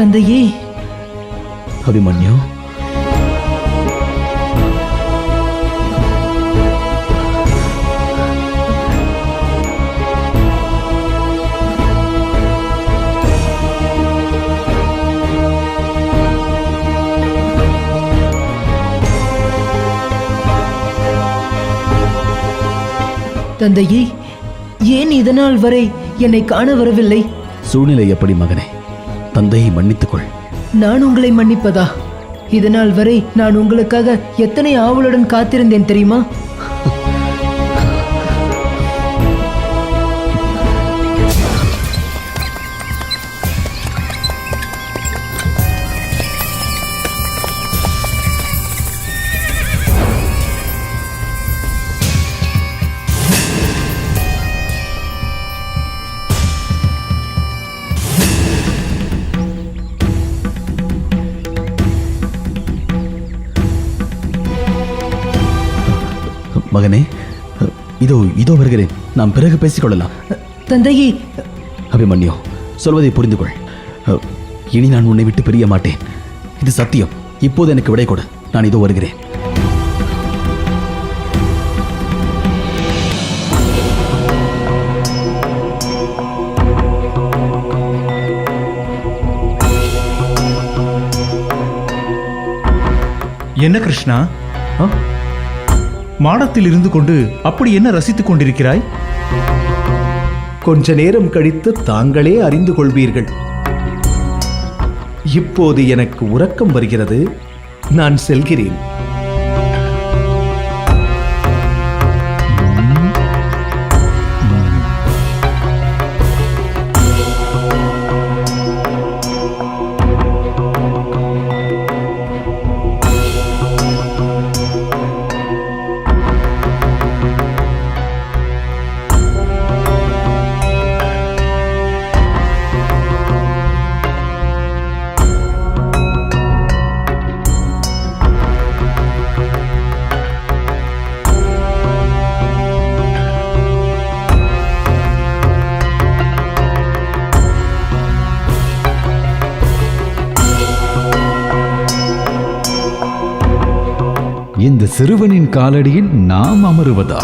தந்தையே. அபிமன்யு, தந்தையே, ஏன் இதனால் வரை என்னை காண வரவில்லை? சூழ்நிலை எப்படி மகனே? தந்தையை மன்னித்துக்கொள். நான் உங்களை மன்னிப்பதா? இதனால் வரை நான் உங்களுக்காக எத்தனை ஆவலுடன் காத்திருந்தேன் தெரியுமா? மகனே, இதோ இதோ வருகிறேன். நாம் பிறகு பேசிக்கொள்ளலாம். தந்தையே. அபிமன்யு, சொல்வதை புரிந்து கொள். இனி நான் உன்னை விட்டு பிரிய மாட்டேன். இது சத்தியம். இப்போது எனக்கு விடை கொடு. நான் இதோ வருகிறேன். என்ன கிருஷ்ணா, மாடத்தில் இருந்து கொண்டு அப்படி என்ன ரசித்துக் கொண்டிருக்கிறாய்? கொஞ்ச நேரம் கழித்து தாங்களே அறிந்து கொள்வீர்கள். இப்போது எனக்கு உறக்கம் வருகிறது. நான் செல்கிறேன். இந்த சிறுவனின் காலடியில் நாம் அமருவதா?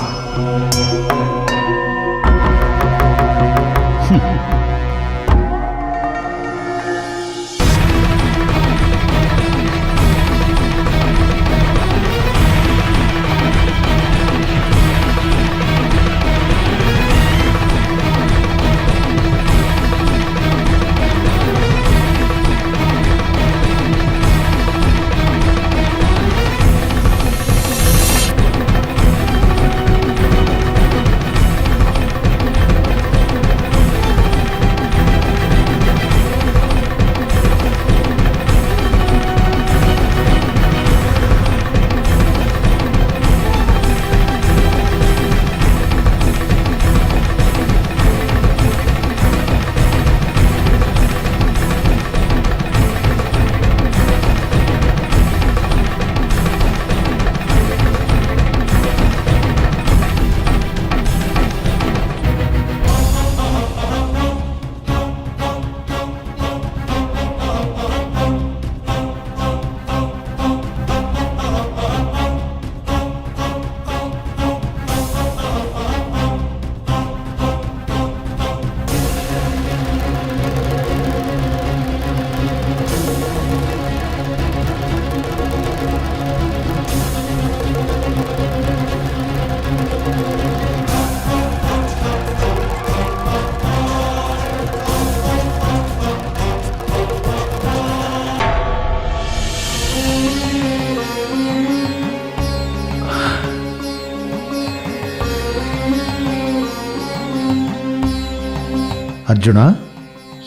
அர்ஜுனா,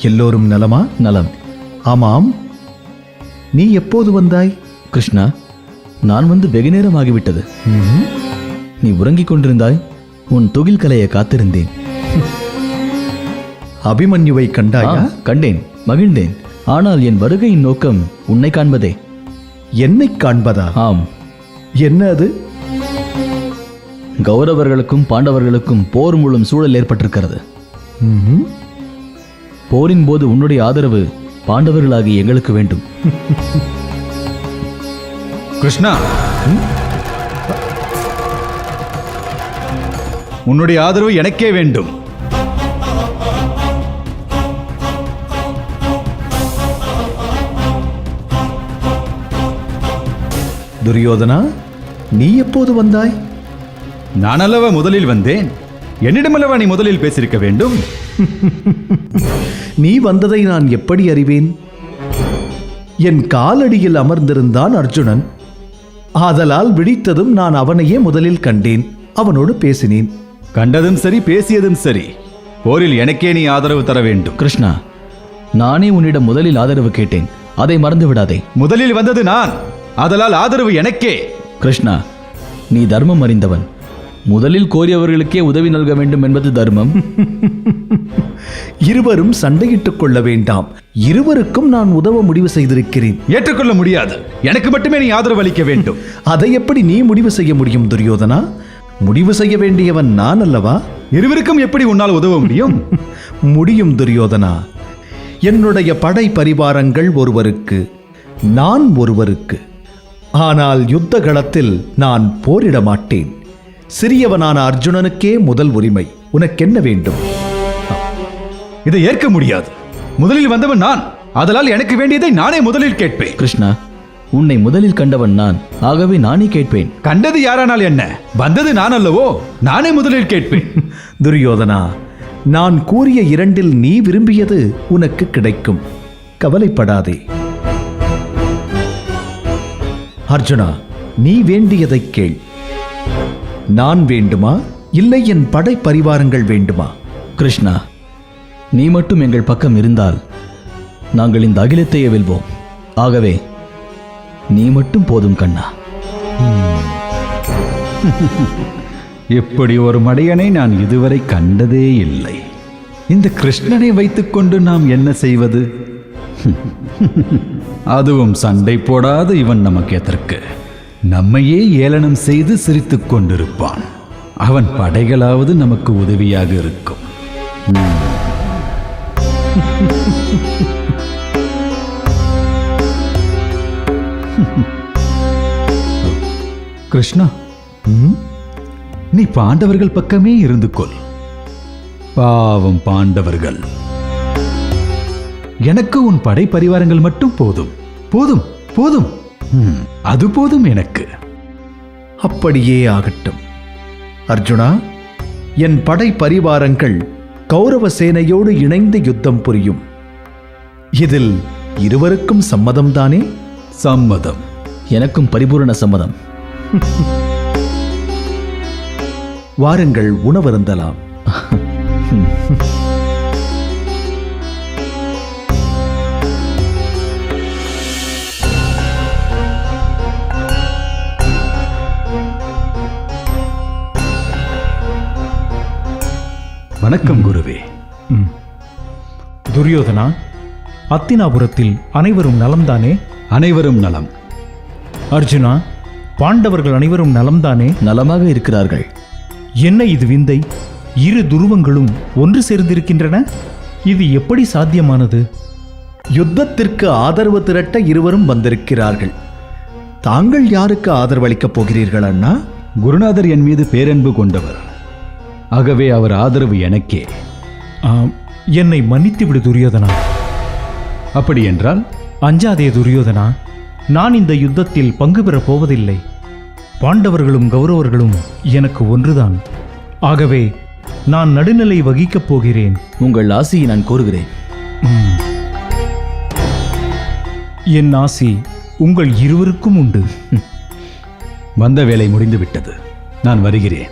எல்லோரும் நலமா? நலம். ஆமாம், நீ எப்போது வந்தாய்? கிருஷ்ணா, நான் வந்து வெகு நேரம் ஆகிவிட்டது. நீ உறங்கிக் கொண்டிருந்தாய். உன் துகில் கலைய காத்திருந்தேன். அபிமன்யுவை கண்டாயா? கண்டேன், மகிழ்ந்தேன். ஆனால் என் வருகையின் நோக்கம் உன்னை காண்பதே. என்னை காண்பதா? ஆம். என்ன அது? கௌரவர்களுக்கும் பாண்டவர்களுக்கும் போர் மூலம் சூழல் ஏற்பட்டிருக்கிறது. போரின் போது உன்னுடைய ஆதரவு பாண்டவர்களாகிய எங்களுக்கு வேண்டும். கிருஷ்ணா, உன்னுடைய ஆதரவு எனக்கே வேண்டும். துரியோதனா, நீ எப்போது வந்தாய்? நான் அல்லவா முதலில் வந்தேன். என்னிடமல்லவா நீ முதலில் பேசியிருக்க வேண்டும். நீ வந்ததை நான் எப்படி அறிவேன்? என் காலடியில் அமர்ந்திருந்தான் அர்ஜுனன். ஆதலால் விழித்ததும் நான் அவனையே முதலில் கண்டேன். அவனோடு பேசினேன். கண்டதும் சரி, பேசியதும் சரி. போரில் எனக்கே நீ ஆதரவு தர வேண்டும். கிருஷ்ணா, நானே உன்னிடம் முதலில் ஆதரவு கேட்டேன். அதை மறந்து விடாதே. முதலில் வந்தது நான், ஆதலால் ஆதரவு எனக்கே. கிருஷ்ணா, நீ தர்மம் அறிந்தவன். முதலில் கோரியவர்களுக்கே உதவி நல்க வேண்டும் என்பது தர்மம். இருவரும் சண்டையிட்டுக் கொள்ள வேண்டாம். இருவருக்கும் நான் உதவ முடிவு செய்திருக்கிறேன். ஏற்றுக்கொள்ள முடியாது. எனக்கு மட்டுமே நீ ஆதரவு அளிக்க வேண்டும். அதை எப்படி நீ முடிவு செய்ய முடியும் துரியோதனா? முடிவு செய்ய வேண்டியவன் நான் அல்லவா? இருவருக்கும் எப்படி உன்னால் உதவ முடியும்? முடியும் துரியோதனா. என்னுடைய படை பரிவாரங்கள் ஒருவருக்கு, நான் ஒருவருக்கு. ஆனால் யுத்த களத்தில் நான் போரிட மாட்டேன். சிறியவனான அர்ஜுனனுக்கே முதல் உரிமை. உனக்கென்ன வேண்டும்? இதை ஏற்க முடியாது. முதலில் வந்தவன் நான், ஆதலால் எனக்கு வேண்டியதை நானே முதலில் கேட்பேன். கிருஷ்ணா, உன்னை முதலில் கண்டவன் நான், ஆகவே நானே கேட்பேன். கண்டது யாரானால் என்ன? வந்தது நான் அல்லவோ? நானே முதலில் கேட்பேன். துரியோதனா, நான் கூறிய இரண்டில் நீ விரும்பியது உனக்கு கிடைக்கும். கவலைப்படாதே. அர்ஜுனா, நீ வேண்டியதை கேள். நான் வேண்டுமா, இல்லை என் படை பரிவாரங்கள் வேண்டுமா? கிருஷ்ணா, நீ மட்டும் எங்கள் பக்கம் இருந்தால் நாங்கள் இந்த அகிலத்தையே வெல்வோம். ஆகவே நீ மட்டும் போதும் கண்ணா. இப்படி ஒரு மடையனை நான் இதுவரை கண்டதே இல்லை. இந்த கிருஷ்ணனை வைத்துக்கொண்டு நாம் என்ன செய்வது? அதுவும் சண்டை போடாத இவன் நமக்கு எதற்கு? நம்மையே ஏளனம் செய்து சிரித்துக் கொண்டிருப்பான். அவன் படைகளாவது நமக்கு உதவியாக இருக்கும். கிருஷ்ணா, நீ பாண்டவர்கள் பக்கமே இருந்து கொள். பாவம் பாண்டவர்கள். எனக்கு உன் படை பரிவாரங்கள் மட்டும் போதும். போதும், போதும். அது போதும் எனக்கு. அப்படியே ஆகட்டும். அர்ஜுனா, என் படை பரிவாரங்கள் கௌரவ சேனையோடு இணைந்து யுத்தம் புரியும். இதில் இருவருக்கும் சம்மதம்தானே? சம்மதம். எனக்கும் பரிபூரண சம்மதம். வாருங்கள், உணவருந்தலாம். வணக்கம் குருவே. துரியோதனா, அத்தினாபுரத்தில் அனைவரும் நலம்தானே? அனைவரும் நலம். அர்ஜுனா, பாண்டவர்கள் அனைவரும் நலம்தானே? நலமாக இருக்கிறார்கள். என்ன இது விந்தை! இரு துருவங்களும் ஒன்று சேர்ந்திருக்கின்றன. இது எப்படி சாத்தியமானது? யுத்தத்திற்கு ஆதரவு திரட்ட இருவரும் வந்திருக்கிறார்கள். தாங்கள் யாருக்கு ஆதரவளிக்கப் போகிறீர்கள் அண்ணா? குருநாதர் என் மீது பேரன்பு கொண்டவர். ஆகவே அவர் ஆதரவு எனக்கே. என்னை மன்னித்து விடு துரியோதனா. அப்படி என்றால்? அஞ்சாதே துரியோதனா. நான் இந்த யுத்தத்தில் பங்கு பெறப் போவதில்லை. பாண்டவர்களும் கௌரவர்களும் எனக்கு ஒன்றுதான். ஆகவே நான் நடுநிலை வகிக்கப் போகிறேன். உங்கள் ஆசியை நான் கோருகிறேன். என் ஆசி உங்கள் இருவருக்கும் உண்டு. வந்த வேலை முடிந்துவிட்டது. நான் வருகிறேன்.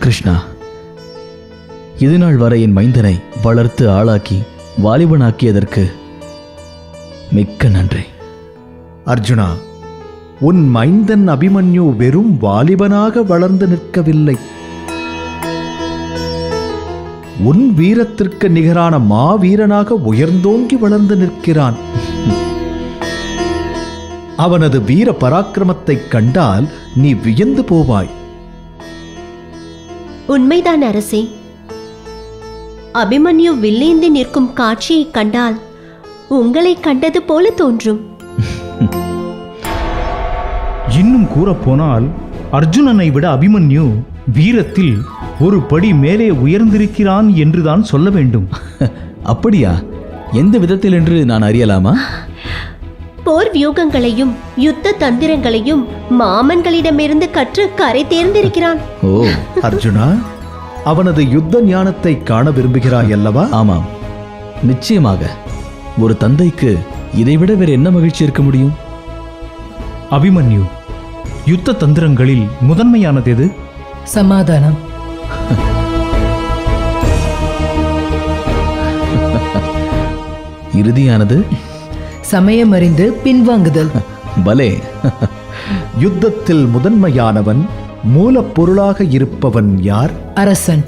கிருஷ்ணா, இதுநாள் வரை என் மைந்தனை வளர்த்து ஆளாக்கி வாலிபனாக்கியதற்கு மிக்க நன்றி. அர்ஜுனா, உன் மைந்தன் அபிமன்யு வெறும் வாலிபனாக வளர்ந்து நிற்கவில்லை. உன் வீரத்திற்கு நிகரான மாவீரனாக உயர்ந்தோங்கி வளர்ந்து நிற்கிறான். அவனது வீர பராக்கிரமத்தைக் கண்டால் நீ வியந்து போவாய். உண்மைதான் அரசே. அபிமன்யு வில்லேந்தி நிற்கும் காட்சியை கண்டால் உங்களை கண்டது போல தோன்றும். இன்னும் கூறப்போனால் அர்ஜுனனை விட அபிமன்யு வீரத்தில் ஒரு படி மேலே உயர்ந்திருக்கிறான் என்றுதான் சொல்ல வேண்டும். அப்படியா? எந்த விதத்தில் என்று நான் அறியலாமா? போர் வியூகங்களையும் யுத்த தந்திரங்களையும் மாமன்களிடமிருந்து கற்று கரை தேர்ந்திருக்கிறான். ஓ, அர்ஜுனா, அவனது யுத்த ஞானத்தை காண விரும்புகிறாய் அல்லவா? ஆமாம், நிச்சயமாக. ஒரு தந்தைக்கு இதைவிட வேறு என்ன மகிழ்ச்சி இருக்க முடியும்? அபிமன்யு, யுத்த தந்திரங்களில் முதன்மையானது எது? சமாதானம். இறுதியானது சமயம் அறிந்து பின்வாங்குதல். பலே. யுத்தத்தில் முதன்மையானவன், மூலப்பொருளாக இருப்பவன் யார்? அரசன்.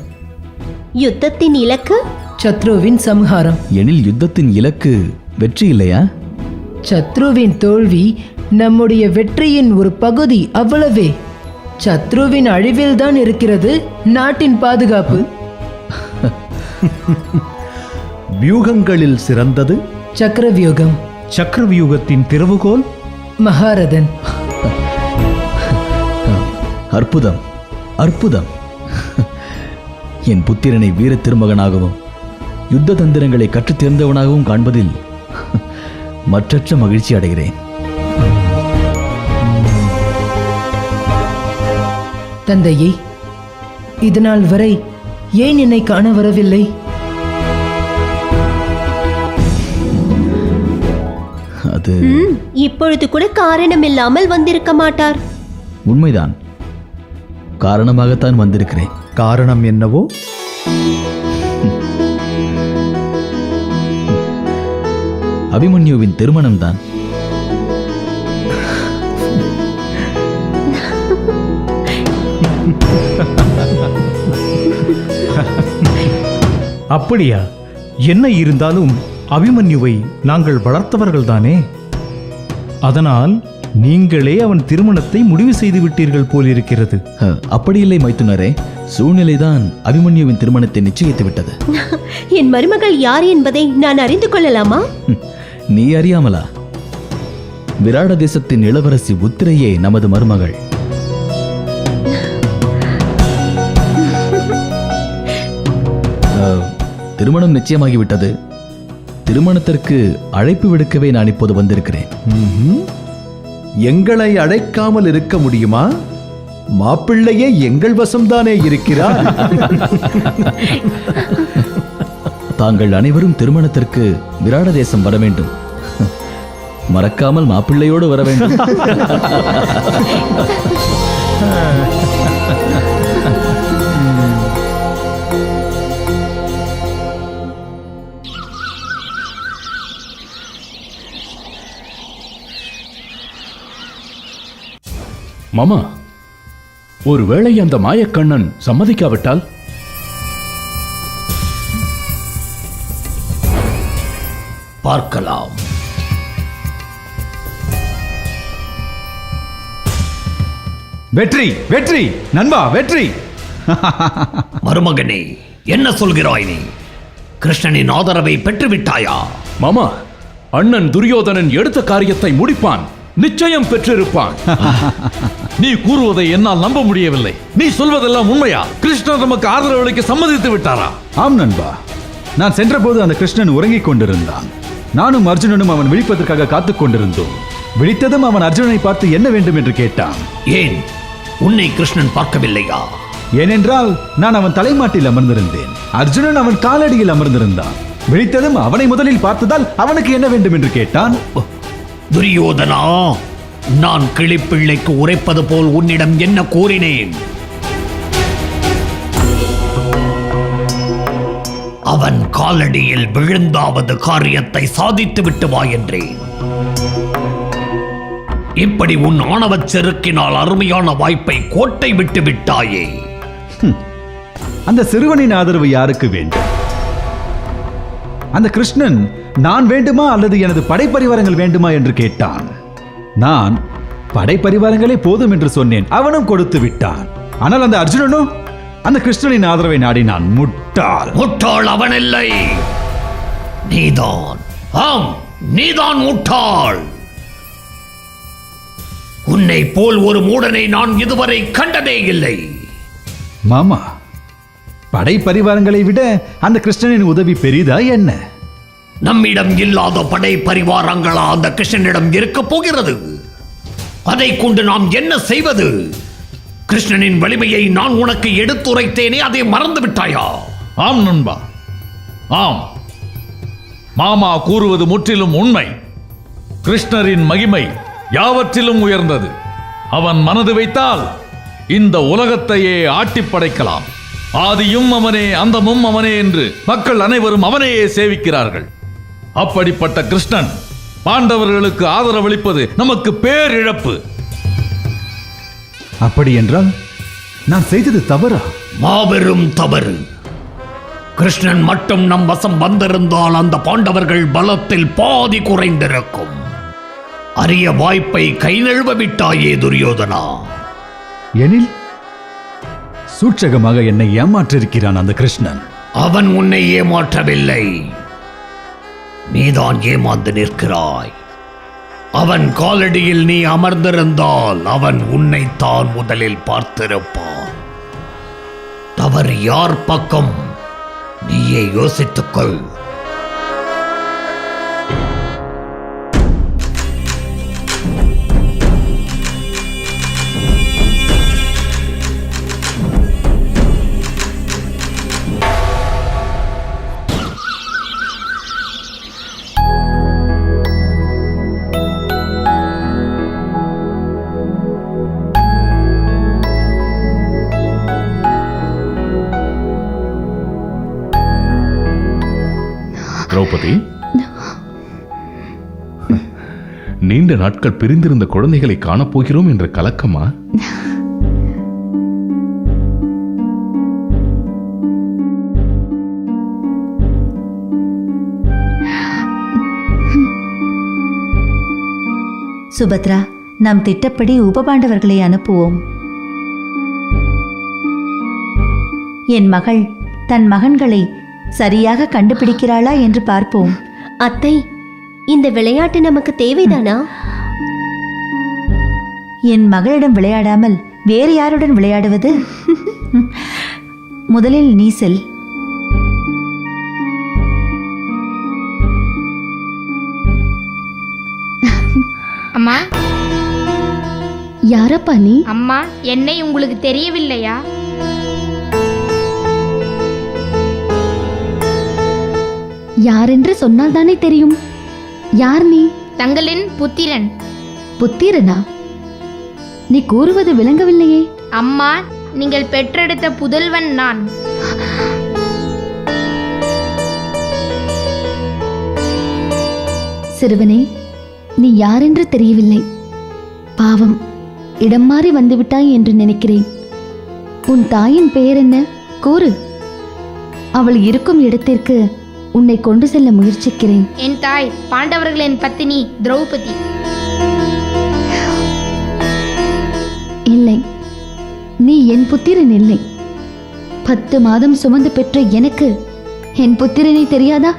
யுத்தத்தின் இலக்கு சத்ருவின் சம்ஹாரம். எனில் யுத்தத்தின் இலக்கு வெற்றி இல்லையா? சத்ருவின் தோல்வி நம்முடைய வெற்றியின் ஒரு பகுதி, அவ்வளவே. சத்ருவின் அழிவில்தான் இருக்கிறது நாட்டின் பாதுகாப்பு. வியூகங்களில் சிறந்தது சக்கரவியூகம். சக்கரவியூகத்தின் திறவுகோல் மகாரதன். அற்புதம், அற்புதம். என் புத்திரனை வீர திருமகனாகவும் யுத்த தந்திரங்களை கற்றுத் தேர்ந்தவனாகவும் காண்பதில் மற்றற்ற மகிழ்ச்சி அடைகிறேன். தந்தையே, இதனால் வரை ஏன் என்னை காண வரவில்லை? அது இப்பொழுது கூட காரணம் இல்லாமல் வந்திருக்க மாட்டார். உண்மைதான். காரணமாகத்தான் வந்திருக்கிறேன். காரணம் என்னவோ? அபிமன்யுவின் திருமணம்தான். அப்படியா? என்ன இருந்தாலும் அபிமன்யுவை நாங்கள் வளர்த்தவர்கள்தானே. அதனால் நீங்களே அவன் திருமணத்தை முடிவு செய்து விட்டீர்கள் போலிருக்கிறது. அப்படியில்லை மைத்துனரே, சூழ்நிலைதான் அபிமன்யுவின் திருமணத்தை நிச்சயித்து விட்டது. என் மருமகள் யார் என்பதை நான் அறிந்து கொள்ளலாமா? நீ அறியாமலா? விராட தேசத்தின் இளவரசி உத்திரையே நமது மருமகள். திருமணம் நிச்சயமாகிவிட்டது. திருமணத்திற்கு அழைப்பு விடுக்கவே நான் இப்போது வந்திருக்கிறேன். எங்களை அழைக்காமல் இருக்க முடியுமா? மாப்பிள்ளையே எங்கள் வசம்தானே இருக்கிறார். தாங்கள் அனைவரும் திருமணத்திற்கு விராட தேசம் வர வேண்டும். மறக்காமல் மாப்பிள்ளையோடு வர வேண்டும். மாமா, ஒருவேளை அந்த மாயக்கண்ணன் சம்மதிக்காவிட்டால்? பார்க்கலாம். வெற்றி, வெற்றி நண்பா, வெற்றி. மருமகனே, என்ன சொல்கிறாய் நீ? கிருஷ்ணனின் ஆதரவை பெற்றுவிட்டாயா? மாமா, அண்ணன் துரியோதனன் எடுத்த காரியத்தை முடிப்பான். நிச்சயம் பெற்றிருப்பான். நீ கூறுவதை என்னால் நம்ப முடியவில்லை. நீ சொல்வதெல்லாம் உண்மையா? கிருஷ்ணன் நமக்கு ஆதரவளிக்க சம்மதித்து விட்டாரா? ஆம் நண்பா, நான் சென்றபோது அந்த கிருஷ்ணன் உறங்கிக் கொண்டிருந்தான். நானும் அர்ஜுனனும் அவன் விழிப்பதற்காக காத்துக் கொண்டிருந்தோம். விழித்ததும் அவன் அர்ஜுனனை பார்த்து என்ன வேண்டும் என்று கேட்டான். ஏன் உன்னை கிருஷ்ணன் பார்க்கவில்லையா? ஏனென்றால் நான் அவன் தலைமாட்டில் அமர்ந்திருந்தேன். அர்ஜுனன் அவன் காலடியில் அமர்ந்திருந்தான். விழித்ததும் அவனை முதலில் பார்த்ததால் அவனுக்கு என்ன வேண்டும் என்று கேட்டான். துரியோதனா, நான் கிளிப்பிள்ளைக்கு உரைப்பது போல் உன்னிடம் என்ன கூறினேன்? அவன் காலடியில் விழுந்தாவது காரியத்தை சாதித்து விட்டு வா என்றேன். இப்படி உன் ஆணவச் செருக்கினால் அருமையான வாய்ப்பை கோட்டை விட்டு விட்டாயே. அந்த சிறுவனின் ஆதரவு யாருக்கு வேண்டும்? அந்த கிருஷ்ணன் நான் வேண்டுமா அல்லது எனது படைப்பரிவாரங்கள் வேண்டுமா என்று கேட்டான். நான் படைப்பரிவாரங்களே போதும் என்று சொன்னேன். அவனும் கொடுத்து விட்டான். ஆனால் அந்த அர்ஜுனனும் அந்த கிருஷ்ணனின் ஆதரவை நாடினான். முட்டாள். முட்டாள் அவனில்லை, நீதான். ஆம், நீதான் முட்டாள். உன்னை போல் ஒரு மூடனை நான் இதுவரை கண்டதே இல்லை. மாமா, படை பரிவாரங்களை விட அந்த கிருஷ்ணனின் உதவி பெரிதா என்ன? நம்மிடம் இல்லாத படை பரிவாரங்களா அந்த கிருஷ்ணனிடம் இருக்க போகிறது? அதை கொண்டு நாம் என்ன செய்வது? கிருஷ்ணனின் வலிமையை நான் உனக்கு எடுத்துரைத்தேனே, அதை மறந்து விட்டாயா? ஆம் நண்பா, ஆம். மாமா கூறுவது முற்றிலும் உண்மை. கிருஷ்ணரின் மகிமை யாவற்றிலும் உயர்ந்தது. அவன் மனது வைத்தால் இந்த உலகத்தையே ஆட்டி படைக்கலாம். ஆதியும் அவனே, அந்தமும் அவனே என்று மக்கள் அனைவரும் அவனையே சேவிக்கிறார்கள். அப்படிப்பட்ட கிருஷ்ணன் பாண்டவர்களுக்கு ஆதரவளிப்பது நமக்கு பேரிழப்பு. அப்படி என்றால் நான் செய்தது தவறா? மாபெரும் தவறு. கிருஷ்ணன் மட்டும் நம் வசம் வந்திருந்தால் அந்த பாண்டவர்கள் பலத்தில் பாதி குறைந்திருக்கும். அரிய வாய்ப்பை கை நழுவ விட்டாயே துரியோதனா. எனில் சூட்சகமாக என்னை ஏமாற்றிருக்கிறான் அந்த கிருஷ்ணன். அவன் உன்னை ஏமாற்றவில்லை, நீதான் ஏமாந்து நிற்கிறாய். அவன் காலடியில் நீ அமர்ந்திருந்தால் அவன் உன்னைத்தான் முதலில் பார்த்திருப்பான். தவறு யார் பக்கம் நீயே யோசித்துக்கொள். திரௌபதி, நீண்ட நாட்கள் பிரிந்திருந்த குழந்தைகளை காணப்போகிறோம் என்ற கலக்கமா? சுபத்ரா, நாம் திட்டப்படி உபபாண்டவர்களை அனுப்புவோம். என் மகள் தன் மகன்களை சரியாக கண்டுபிடிக்கிறாளா என்று பார்ப்போம். அத்தை, இந்த விளையாட்டு நமக்கு தேவைதானா? என் மகளிடம் விளையாடாமல் வேறு யாருடன் விளையாடுவது? முதலில் நீ செல். அம்மா. யாரப்பா நீ? அம்மா, என்னை உங்களுக்கு தெரியவில்லையா? யாரென்று சொன்னால் தானே தெரியும். யார் நீ? தங்களின் புத்திரன். புத்திரனா? நீ கூறுவது விளங்கவில்லையே. அம்மா, நீங்கள் பெற்றெடுத்த புதல்வன் நான். சிறுவனே, நீ யாரென்று தெரியவில்லை. பாவம், இடம் மாறி வந்துவிட்டாய் என்று நினைக்கிறேன். உன் தாயின் பெயர் என்ன? கூறு. அவள் இருக்கும் இடத்திற்கு உன்னை கொண்டு செல்ல முயற்சிக்கிறேன். என் தாய் பாண்டவர்களின் பத்தினி திரௌபதி. இல்லை, நீ என் புத்திரன் இல்லை. 10 மாதம் சுமந்து பெற்ற எனக்கு என் புத்திரனை தெரியாதா?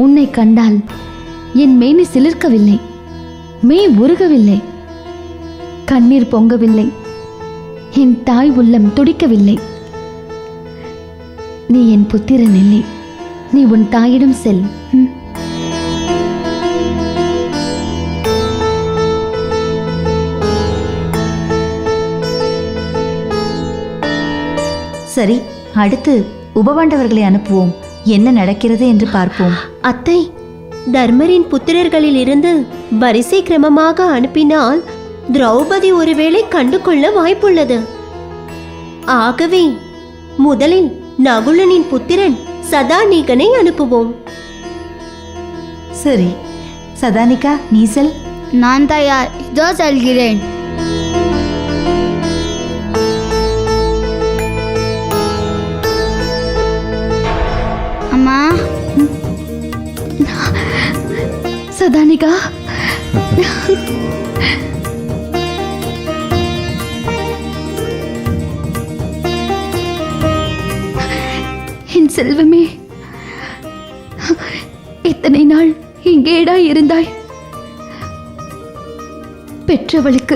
உன்னை கண்டால் என் மேனி சிலிர்க்கவில்லை, மெய் உருகவில்லை, கண்ணீர் பொங்கவில்லை, என் தாய் உள்ளம் துடிக்கவில்லை. நீ என் புத்திரன் இல்லை. நீ உன் தாயிடம் செல். சரி, அடுத்து உபபாண்டவர்களை அனுப்புவோம். என்ன நடக்கிறது என்று பார்ப்போம். அத்தை, தர்மரின் புத்திரர்களில் இருந்து வரிசை கிரமமாக அனுப்பினால் திரௌபதி ஒருவேளை கண்டு கொள்ள வாய்ப்புள்ளது. ஆகவே முதலில் நகுலனின் புத்திரன் சதாநீகனை அனுப்புவோம். சரி, சதானிகா நீ செல். நான் தயார், இதோ செல்கிறேன். அம்மா. சதானிகா, என் செல்வமே, இத்தனை நாள் எங்கேடா இருந்தாய்? பெற்றவளுக்கு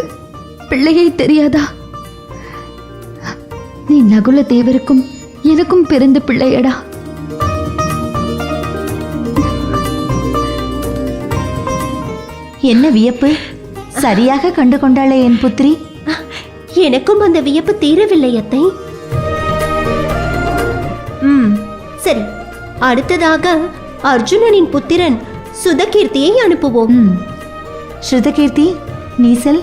பிள்ளையை தெரியாதா? நீ நகுல தேவருக்கும் எனக்கும் பிறந்த பிள்ளையடா. என்ன வியப்பு, சரியாக கண்டு கொண்டாளே என் புத்திரி. எனக்கும் அந்த வியப்பு தீரவில்லை அத்தை. சரி, அடுத்ததாக அர்ஜுனனின் புத்திரன் சுதகீர்த்தியை அனுப்புவோம். ஸ்ருதகீர்த்தி நீ செல்.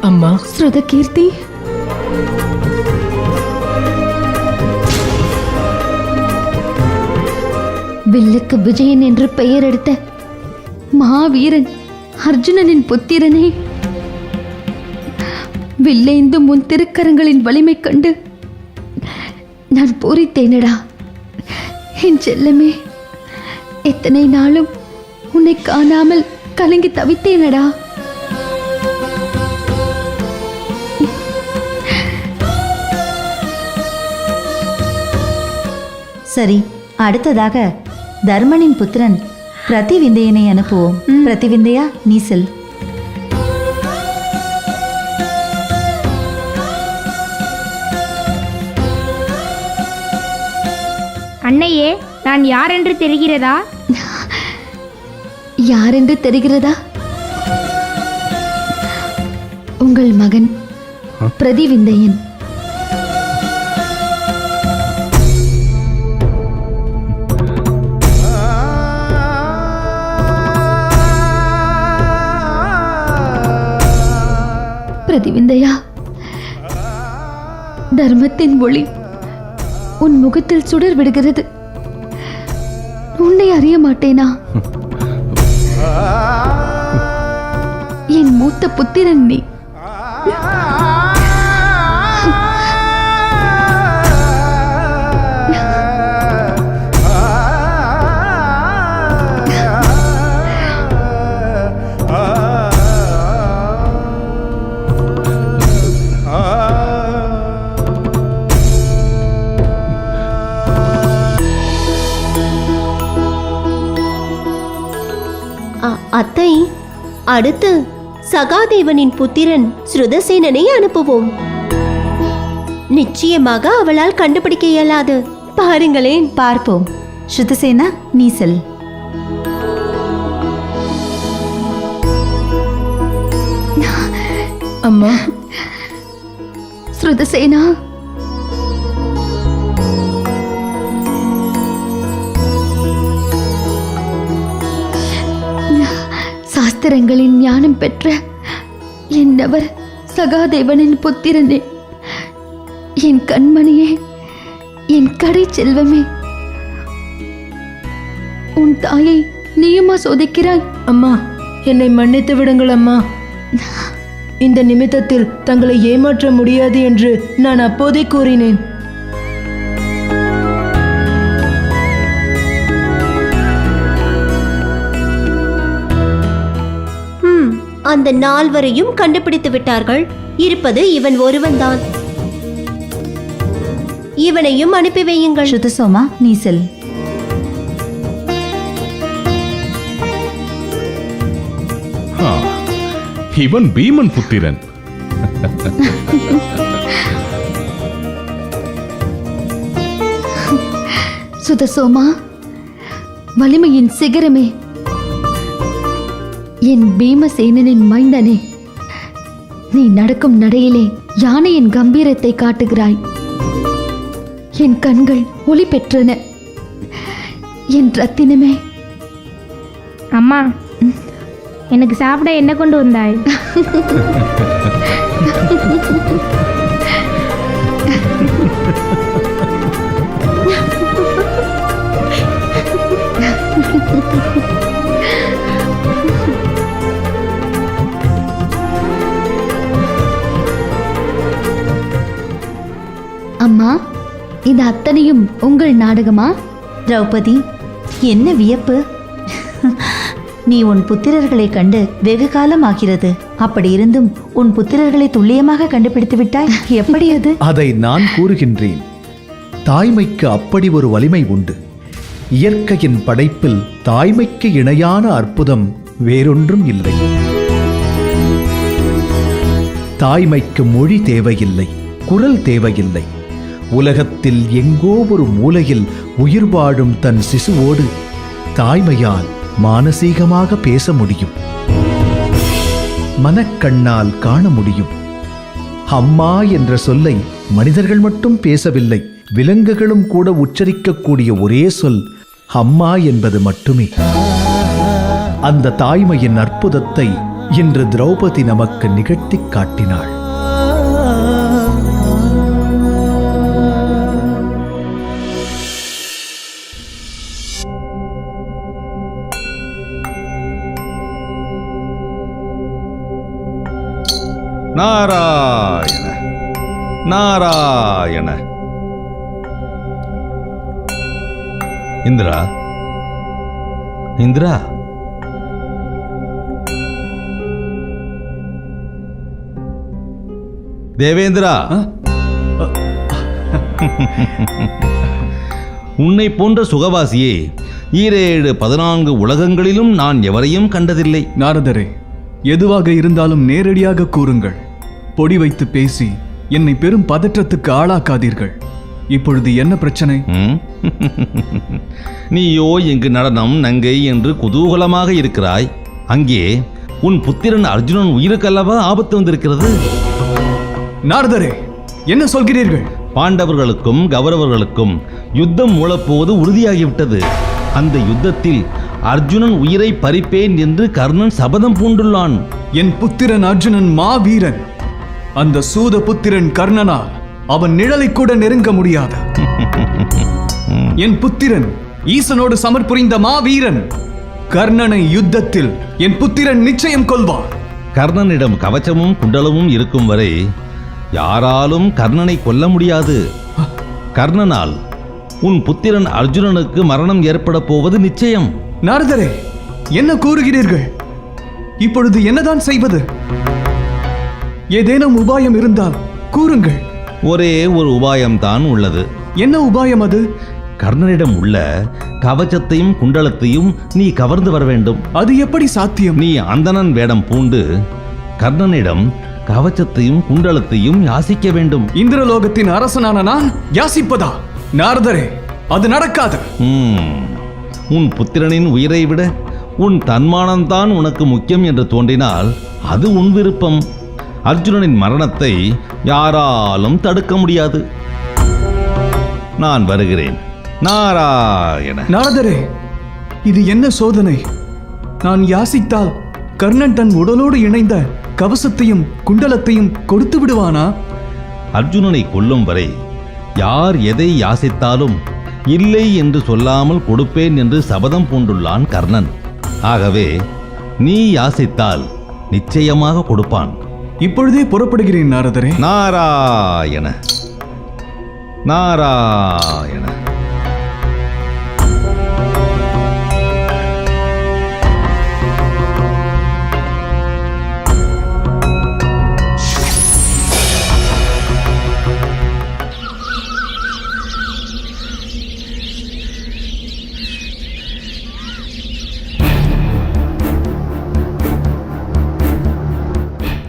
அம்மா. ஸ்ருதகீர்த்தி, வில்லுக்கு விஜயன் என்று பெயர் எடுத்த மாவீரன் அர்ஜுனனின் புத்திரனே, வில்லேந்து முன் திருக்கரங்களின் வலிமை கண்டு நான் பூரித்தேனடா. என் செல்லமே, எத்தனை நாளும் உன்னை காணாமல் கலங்கி தவித்தேனடா. சரி, அடுத்ததாக தர்மனின் புத்திரன் பிரதிவிந்தையனை அனுப்புவோம். பிரதிவிந்தையா நீ செல். அன்னையே, நான் யார் என்று தெரிகிறதா? யாரென்று தெரிகிறதா? உங்கள் மகன் பிரதிவிந்தையன். பிரதிவிந்தையா, தர்மத்தின் ஒளி உன் முகத்தில் சுடர் விடுகிறது. உன்னை அறிய மாட்டேனா? என் மூத்த புத்திரன் நீ. அத்தை, அடுத்து சகாதேவனின் புத்திரன் ஸ்ருதசேனனை அனுப்புவோம். நிச்சயமாக அவளால் கண்டுபிடிக்க இயலாது. பாருங்களேன். பார்ப்போம். ஸ்ருதசேனா நீ செல். அம்மா. ஸ்ருதசேனா, சாஸ்திரங்களின் ஞானம் பெற்ற என்னவர் சகாதேவனின் புத்திரனே, என் கண்மணியே, என் கடை செல்வமே, உன் தாயை நீயுமா சோதிக்கிறாய்? அம்மா, என்னை மன்னித்து விடுங்கள் அம்மா. இந்த நிமித்தத்தில் தங்களை ஏமாற்ற முடியாது என்று நான் அப்போதே கூறினேன். அந்த நால்வரையும் கண்டுபிடித்து விட்டார்கள். இருப்பது இவன் ஒருவன்தான். இவனையும் அனுப்பி வையுங்கள். ஸ்ருதசோமா நீ செல். இவன் பீமன் புத்திரன். சுதசோமா, வலிமையின் சிகரமே, என் பீமசேனனின் மைந்தனே, நீ நடக்கும் நடையிலே யானையின் கம்பீரத்தை காட்டுகிறாய். என் கண்கள் ஒளி பெற்றன. என் ரத்தினமே. அம்மா, எனக்கு சாப்பிட என்ன கொண்டு வந்தாய்? அம்மா, இது அத்தனையும் உங்கள் நாடகமா? திரௌபதி, என்ன வியப்பு! நீ உன் புத்திரர்களை கண்டு வெகு காலம் ஆகிறது. அப்படி இருந்தும் உன் புத்திரர்களை துல்லியமாக கண்டுபிடித்து விட்டாய். எப்படி அது? அதை நான் கூறுகின்றேன். தாய்மைக்கு அப்படி ஒரு வலிமை உண்டு. இயற்கையின் படைப்பில் தாய்மைக்கு இணையான அற்புதம் வேறொன்றும் இல்லை. தாய்மைக்கு மொழி தேவையில்லை, குரல் தேவையில்லை. உலகத்தில் எங்கோ ஒரு மூலையில் உயிர் வாழும் தன் சிசுவோடு தாய்மையால் மானசீகமாக பேச முடியும், மனக்கண்ணால் காண முடியும். அம்மா என்ற சொல்லை மனிதர்கள் மட்டும் பேசவில்லை, விலங்குகளும் கூட உச்சரிக்கக்கூடிய ஒரே சொல் அம்மா என்பது மட்டுமே. அந்த தாய்மையின் அற்புதத்தை இன்று திரௌபதி நமக்கு நிகழ்த்திக் காட்டினாள். நாராயண நாராயண. இந்திரா, இந்திரா, தேவேந்திரா, உன்னை போன்ற சுகவாசியே 17 உலகங்களிலும் நான் எவரையும் கண்டதில்லை. நாரதரே, எதுவாக இருந்தாலும் நேரடியாக கூறுங்கள். பொடி வைத்து பேசி என்னை பெரும் பதற்றத்துக்கு ஆளாக்காதீர்கள். இப்பொழுது என்ன பிரச்சனை? நீயோ இங்கு நடனம் நங்கை என்று குதூகலமாக இருக்கிறாய். அங்கே உன் புத்திரன் அர்ஜுனன் உயிருக்கல்லவா ஆபத்து வந்திருக்கிறது. நாரதரே, என்ன சொல்கிறீர்கள்? பாண்டவர்களுக்கும் கௌரவர்களுக்கும் யுத்தம் மூளப்போவது உறுதியாகிவிட்டது. அந்த யுத்தத்தில் அர்ஜுனன் உயிரை பறிப்பேன் என்று கர்ணன் சபதம் பூண்டுள்ளான். என் புத்திரன் அர்ஜுனன் மாவீரன். அந்த சூத புத்திரன் கர்ணனால் அவன் நிழலை கூட நெருங்க முடியாது. என் புத்திரன் ஈசனோடு சமர்புரிந்த மாவீரன். கர்ணனை யுத்தத்தில் என் புத்திரன் நிச்சயம் கொல்வான். கர்ணனிடம் கவச்சமும் குண்டலமும் இருக்கும் வரை யாராலும் கர்ணனை கொல்ல முடியாது. கர்ணனால் உன் புத்திரன் அர்ஜுனனுக்கு மரணம் ஏற்பட போவது நிச்சயம். நாரதரே, என்ன கூறுகிறீர்கள்? இப்பொழுது என்னதான் செய்வது? ஏதேனும் உபாயம் இருந்தால் கூறுங்கள். ஒரே ஒரு உபாயம்தான் உள்ளது. என்ன உபாயம் அது? கர்ணனிடம் உள்ள கவச்சத்தையும் குண்டலத்தையும் நீ கவர்ந்து வர வேண்டும். அது எப்படி சாத்தியம்? நீ அந்தணன் வேடம் பூண்டு கர்ணனிடம் கவச்சத்தையும் குண்டலத்தையும் யாசிக்க வேண்டும். இந்திரலோகத்தின் அரசனான நான் யாசிப்பதா? நாரதரே, அது நடக்காது. உன் புத்திரனின் உயிரை விட உன் தன்மானம்தான் உனக்கு முக்கியம் என்று தோன்றினால் அது உன் விருப்பம். அர்ஜுனனின் மரணத்தை யாராலும் தடுக்க முடியாது. நான் வருகிறேன். நாராயண. நாரதரே, இது என்ன சோதனை? நான் யாசித்தால் கர்ணன் தன் உடலோடு இணைந்த கவசத்தையும் குண்டலத்தையும் கொடுத்து விடுவானா? அர்ஜுனனை கொல்லும் வரை யார் எதை யாசித்தாலும் இல்லை என்று சொல்லாமல் கொடுப்பேன் என்று சபதம் பூண்டுள்ளான் கர்ணன். ஆகவே நீ யாசித்தால் நிச்சயமாக கொடுப்பான். இப்பொழுதே புறப்படுகிறேன் நாரதரே. நாராயண நாராயண.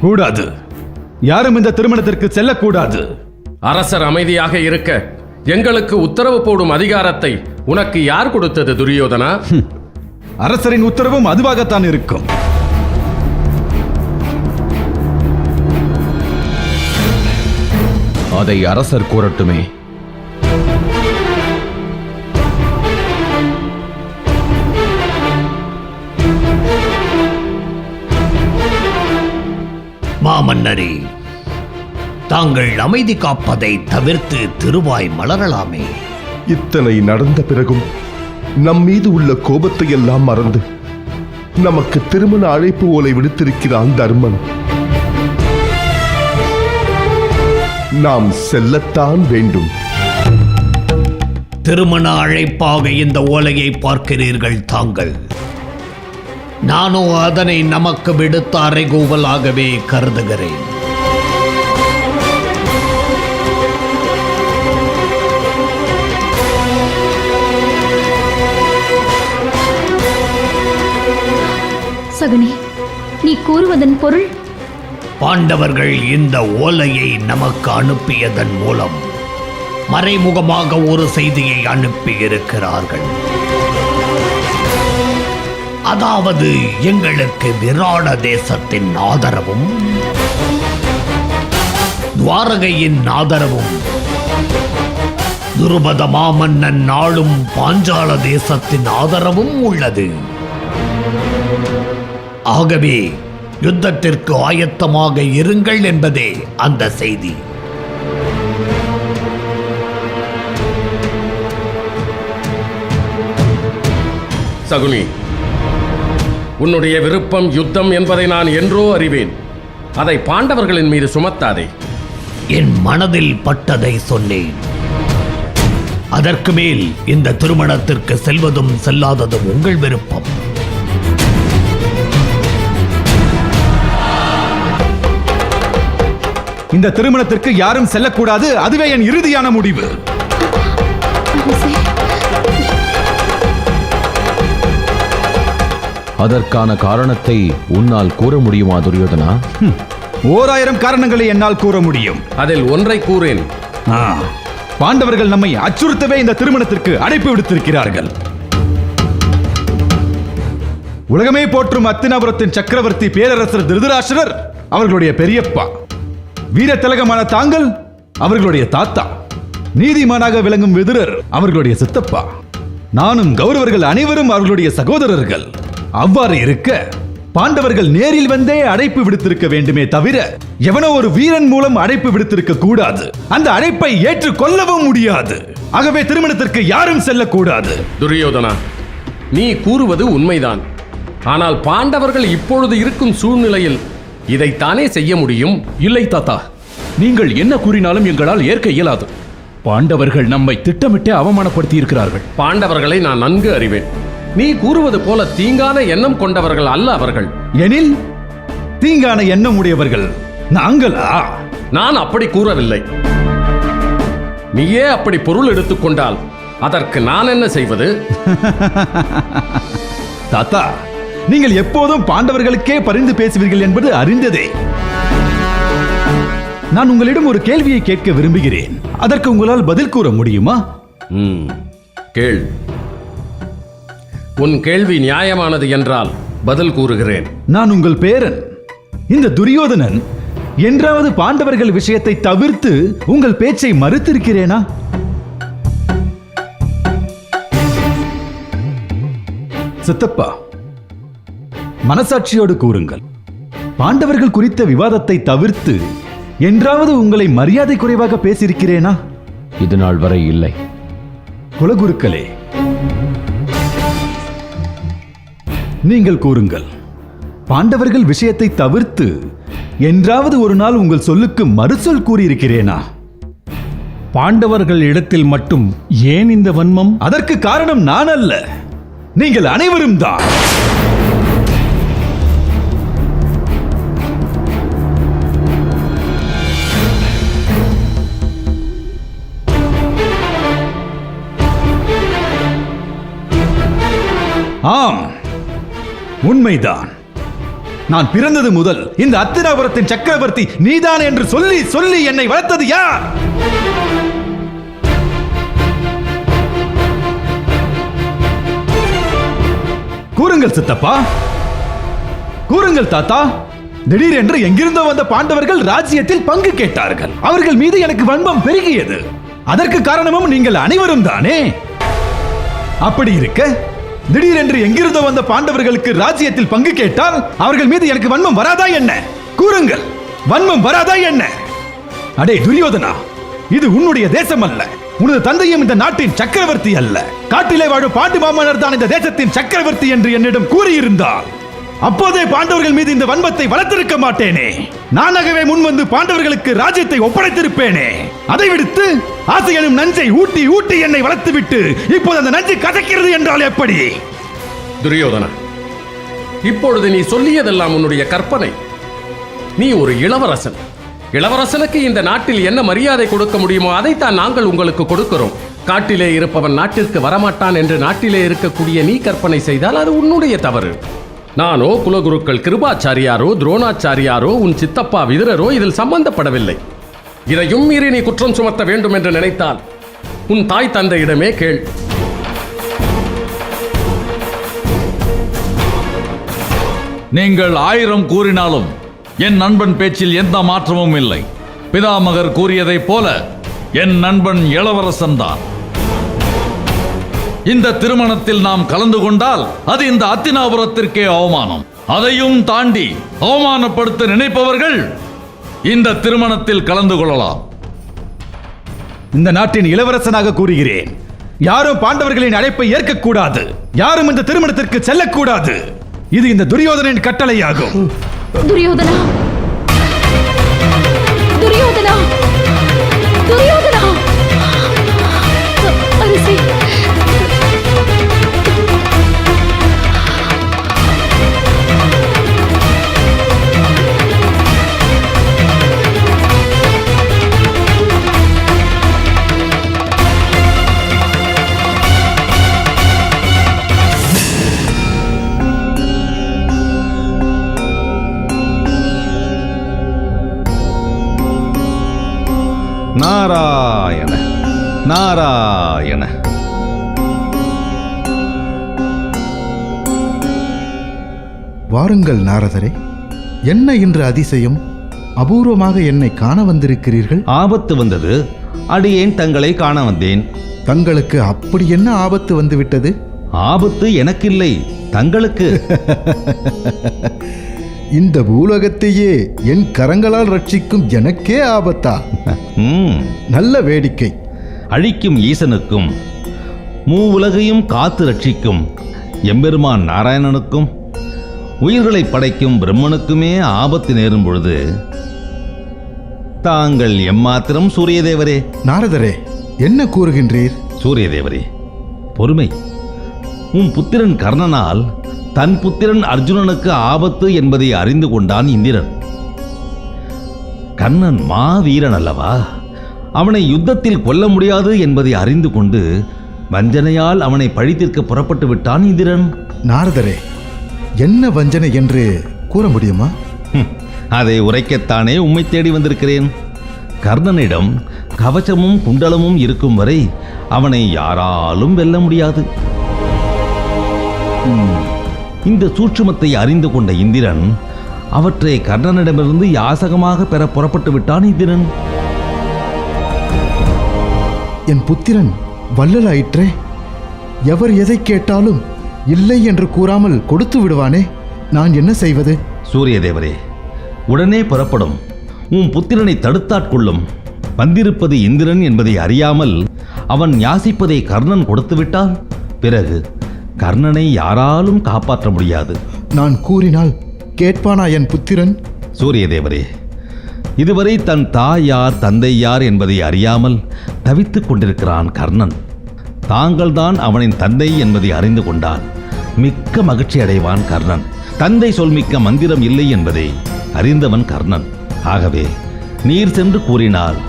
கூடாது. யாரும் இந்த திருமணத்திற்கு செல்லக்கூடாது. அரசர் அமைதியாக இருக்க எங்களுக்கு உத்தரவு போடும் அதிகாரத்தை உனக்கு யார் கொடுத்தது துரியோதனா? அரசரின் உத்தரவும் அதுவாகத்தான் இருக்கும். அதை அரசர் கூறட்டுமே. மாமன்னரே, தாங்கள் அமைதி காப்பதை தவிர்த்து திருவாய் மலரலாமே. இத்தனை நடந்த பிறகும் நம் மீது உள்ள கோபத்தை எல்லாம் மறந்து நமக்கு திருமண அழைப்பு ஓலை விடுத்திருக்கிறான் தர்மன். நாம் செல்லத்தான் வேண்டும். திருமண அழைப்பாக இந்த ஓலையை பார்க்கிறீர்கள் தாங்கள். நானோ அதனை நமக்கு விடுத்த அறைகூவலாகவே கருதுகிறேன். சகுனி, நீ கூறுவதன் பொருள்? பாண்டவர்கள் இந்த ஓலையை நமக்கு அனுப்பியதன் மூலம் மறைமுகமாக ஒரு செய்தியை அனுப்பியிருக்கிறார்கள். அதாவது எங்களுக்கு விராட தேசத்தின் ஆதரவும் துவாரகையின் ஆதரவும் துருபத மாமன்னன் நாளும் பாஞ்சால தேசத்தின் ஆதரவும் உள்ளது. ஆகவே யுத்தத்திற்கு ஆயத்தமாக இருங்கள் என்பதே அந்த செய்தி. சகுனி, உன்னுடைய விருப்பம் யுத்தம் என்பதை நான் என்றோ அறிவேன். அதை பாண்டவர்களின் மீது சுமத்தாதே. என் மனதில் பட்டதை சொன்னேன். அதற்கு மேல் இந்த திருமணத்திற்கு செல்வதும் செல்லாததும் உங்கள் விருப்பம். இந்த திருமணத்திற்கு யாரும் செல்லக்கூடாது. அதுவே என் இறுதியான முடிவு. அதற்கான காரணத்தை உன்னால் கூற முடியுமா துரியோதனா? 1000 காரணங்களை என்னால் கூற முடியும். அதில் ஒன்றை கூறேன். பாண்டவர்கள் நம்மை அச்சுறுத்தவே இந்த திருமணத்திற்கு அழைப்பு விடுத்திருக்கிறார்கள். உலகமே போற்றும் அத்தினாபுரத்தின் சக்கரவர்த்தி பேரரசர் திருதராஷ்டிரர் அவர்களுடைய பெரியப்பா, வீர திலகமான தாங்கள் அவர்களுடைய தாத்தா, நீதிமானாக விளங்கும் விதுரர் அவர்களுடைய சித்தப்பா, நானும் கௌரவர்கள் அனைவரும் அவர்களுடைய சகோதரர்கள். அவ்வாறு இருக்க பாண்டவர்கள் நேரில் வந்தே அழைப்பு விடுத்திருக்க வேண்டுமே தவிர எவனோ ஒரு வீரன் மூலம் அழைப்பு விடுத்திருக்க கூடாது. அந்த அழைப்பை ஏற்றுக்கொள்ளவும் முடியாது. ஆகவே திருமணத்திற்கு யாரும் செல்லக்கூடாது. துரியோதனா, நீ கூறுவது உண்மைதான். ஆனால் பாண்டவர்கள் இப்பொழுது இருக்கும் சூழ்நிலையில் இதைத்தானே செய்ய முடியும். இல்லை தாத்தா, நீங்கள் என்ன கூறினாலும் எங்களால் ஏற்க இயலாது. பாண்டவர்கள் நம்மை திட்டமிட்டே அவமானப்படுத்தி இருக்கிறார்கள். பாண்டவர்களை நான் நன்கு அறிவேன். நீ கூறுவது போல தீங்கான எண்ணம் கொண்டவர்கள் அல்ல அவர்கள். எனில் தீங்கான எண்ணம் உடையவர்கள் நாங்களா? நான் அப்படி கூறவில்லை. நீயே அப்படி பொருள் எடுத்துக்கொண்டால் அதற்கு நான் என்ன செய்வது? தாத்தா, நீங்கள் எப்போதும் பாண்டவர்களுக்கே பரிந்து பேசுவீர்கள் என்பது அறிந்ததே. நான் உங்களிடம் ஒரு கேள்வியை கேட்க விரும்புகிறேன். அதற்கு உங்களால் பதில் கூற முடியுமா? கேள். உன் கேள்வி நியாயமானது என்றால் பதில் கூறுகிறேன். நான் உங்கள் பேரன். இந்த துரியோதனன் என்றாவது பாண்டவர்கள் விஷயத்தை தவிர்த்து உங்கள் பேச்சை மறுத்திருக்கிறேனா? சித்தப்பா, மனசாட்சியோடு கூறுங்கள். பாண்டவர்கள் குறித்த விவாதத்தை தவிர்த்து என்றாவது உங்களை மரியாதை குறைவாக பேசியிருக்கிறேனா? இது நாள் வரை இல்லை. குலகுருக்களே, நீங்கள் கூறுங்கள். பாண்டவர்கள் விஷயத்தை தவிர்த்து என்றாவது ஒரு நாள் உங்கள் சொல்லுக்கு மறுசொல் கூறியிருக்கிறேனா? பாண்டவர்கள் இடத்தில் மட்டும் ஏன் இந்த வன்மம்? அதற்கு காரணம் நான் அல்ல, நீங்கள் அனைவரும் தான். ஆம், உண்மைதான். நான் பிறந்தது முதல் இந்த அத்தினாபுரத்தின் சக்கரவர்த்தி நீதான் என்று சொல்லி சொல்லி என்னை வளர்த்தது யார்? கூறுங்கள் சித்தப்பா, கூறுங்கள் தாத்தா. திடீரென்று எங்கிருந்தோ வந்த பாண்டவர்கள் ராஜ்யத்தில் பங்கு கேட்டார்கள். அவர்கள் மீது எனக்கு வன்மம் பெருகியது. அதற்கு காரணமும் நீங்கள் அனைவரும் தானே. அப்படி இருக்க திடீரென்று எங்கிருந்தோ வந்த பாண்டவர்களுக்கு ராஜ்யத்தில் பங்கு கேட்டால் அவர்கள் மீது எனக்கு வன்மம் வராதா என்ன? கூறுங்கள், வன்மம் வராதா என்ன? அடே துரியோதனா, இது உன்னுடைய தேசம் அல்ல. உனது தந்தையும் இந்த நாட்டின் சக்கரவர்த்தி அல்ல. காட்டிலே வாழும் பாண்டு மாமன்னர் தான் இந்த தேசத்தின் சக்கரவர்த்தி என்று என்னிடம் கூறியிருந்தார். அப்போதே பாண்டவர்கள் மீது இந்த வன்மத்தை வளர்த்திருக்க மாட்டேனே. நானாகவே முன் வந்து பாண்டவர்களுக்கு ராஜ்யத்தை ஒப்படைத்திருப்பேனே. அதை விடுத்து ஆசை எனும் நஞ்சை ஊட்டி ஊட்டி என்னை வளர்த்துவிட்டு இப்போது அந்த நஞ்சு கசக்கிறது என்றால் எப்படி? துரியோதனா, இப்பொழுது நீ சொல்லியதெல்லாம் உன்னுடைய கற்பனை. நீ ஒரு இளவரசன். இளவரசனுக்கு இந்த நாட்டில் என்ன மரியாதை கொடுக்க முடியுமோ அதைத்தான் நாங்கள் உங்களுக்கு கொடுக்கிறோம். காட்டிலே இருப்பவன் நாட்டிற்கு வரமாட்டான் என்று நாட்டிலே இருக்கக்கூடிய நீ கற்பனை செய்தால் அது உன்னுடைய தவறு. நானோ குலகுருக்கள் கிருபாச்சாரியாரோ துரோணாச்சாரியாரோ உன் சித்தப்பா விதுரரோ இதில் சம்பந்தப்படவில்லை. இதையும் மீறி நீ குற்றம் சுமத்த வேண்டும் என்று நினைத்தால் உன் தாய் தந்தையிடமே கேள். நீங்கள் 1000 கூறினாலும் என் நண்பன் பேச்சில் எந்த மாற்றமும் இல்லை. பிதாமகர் கூறியதைப் போல என் நண்பன் இளவரசன் தான். இந்த திருமணத்தில் நாம் கலந்து கொண்டால் அது இந்த அத்தினாபுரத்திற்கே அவமானம். அதையும் தாண்டி அவமானப்படுத்த நினைப்பவர்கள் இந்த திருமணத்தில் கலந்து கொள்ளலாம். இந்த நாட்டின் இளவரசனாக கூறுகிறேன். யாரும் பாண்டவர்களின் அழைப்பை ஏற்கக்கூடாது. யாரும் இந்த திருமணத்திற்கு செல்லக்கூடாது. இது இந்த துரியோதனின் கட்டளையாகும். துரியோதனா, துரியோதனா, துரியோதனா, அரசே, நாராயண நாராயண. வாருங்கள் நாரதரே, என்ன இன்று அதிசயம்? அபூர்வமாக என்னை காண வந்திருக்கிறீர்கள். ஆபத்து வந்தது, அடியேன் தங்களை காண வந்தேன். தங்களுக்கு அப்படி என்ன ஆபத்து வந்துவிட்டது? ஆபத்து எனக்கில்லை, தங்களுக்கு. இந்த பூலோகத்தையே என் கரங்களால் ரட்சிக்கும் எனக்கே ஆபத்தா? நல்ல வேடிக்கை. அழிக்கும் ஈசனுக்கும் உலகையும் காத்து ரட்சிக்கும் எம்பெருமான் நாராயணனுக்கும் உயிர்களை படைக்கும் பிரம்மனுக்குமே ஆபத்து நேரும் பொழுது தாங்கள் எம்மாத்திரம் சூரியதேவரே? நாரதரே, என்ன கூறுகின்றீர்? சூரியதேவரே, பொறுமை. உன் புத்திரன் கர்ணனால் தன் புத்திரன் அர்ஜுனனுக்கு ஆபத்து என்பதை அறிந்து கொண்டான் இந்திரன். கர்ணன் மாவீரன் அல்லவா? அவனை யுத்தத்தில் கொல்ல முடியாது என்பதை அறிந்து கொண்டு வஞ்சனையால் அவனை பழித்திருக்க புறப்பட்டு விட்டான் இந்திரன். நாரதரே, என்ன வஞ்சனை என்று கூற முடியுமா? அதை உரைக்கத்தானே உம்மை தேடி வந்திருக்கிறேன். கர்ணனிடம் கவசமும் குண்டலமும் இருக்கும் வரை அவனை யாராலும் வெல்ல முடியாது. இந்த சூட்சுமத்தை அறிந்து கொண்ட இந்திரன் அவற்றை கர்ணனிடமிருந்து யாசகமாக பெற புறப்பட்டு விட்டான் இந்திரன். என் புத்திரன் வள்ளலாயிற்றே. எவர் எதை கேட்டாலும் இல்லை என்று கூறாமல் கொடுத்து விடுவானே. நான் என்ன செய்வது? சூரியதேவரே, உடனே புறப்படும். உன் புத்திரனை தடுத்தாட்கொள்ளும். வந்திருப்பது இந்திரன் என்பதை அறியாமல் அவன் யாசிப்பதை கர்ணன் கொடுத்து விட்டால் பிறகு கர்ணனை யாராலும் காப்பாற்ற முடியாது. நான் கூறினால் கேட்பானா என் புத்திரன்? சூரியதேவரே, இதுவரை தன் தாய் யார் தந்தை யார் என்பதை அறியாமல் தவித்துக் கொண்டிருக்கிறான் கர்ணன். தாங்கள்தான் அவனின் தந்தை என்பதை அறிந்து கொண்டால் மிக்க மகிழ்ச்சி அடைவான் கர்ணன். தந்தை சொல்மிக்க மந்திரம் இல்லை என்பதை அறிந்தவன் கர்ணன். ஆகவே நீர் சென்று கூறினால்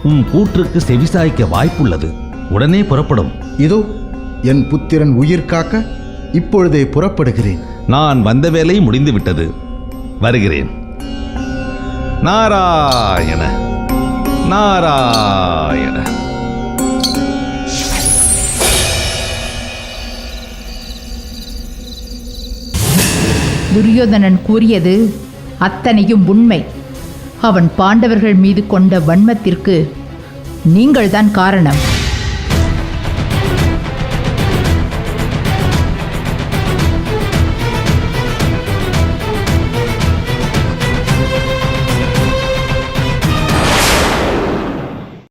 உன் கூற்றுக்கு செவிசாய்க்க வாய்ப்புள்ளது. உடனே புறப்படும். இதோ என் புத்திரன் உயிர் காக்க இப்பொழுதே புறப்படுகிறேன். நான் வந்த வேலை முடிந்துவிட்டது, வருகிறேன். நாராயண நாராயண. துரியோதனன் கூறியது அத்தனையும் உண்மை. அவன் பாண்டவர்கள் மீது கொண்ட வன்மத்திற்கு நீங்கள்தான் காரணம்.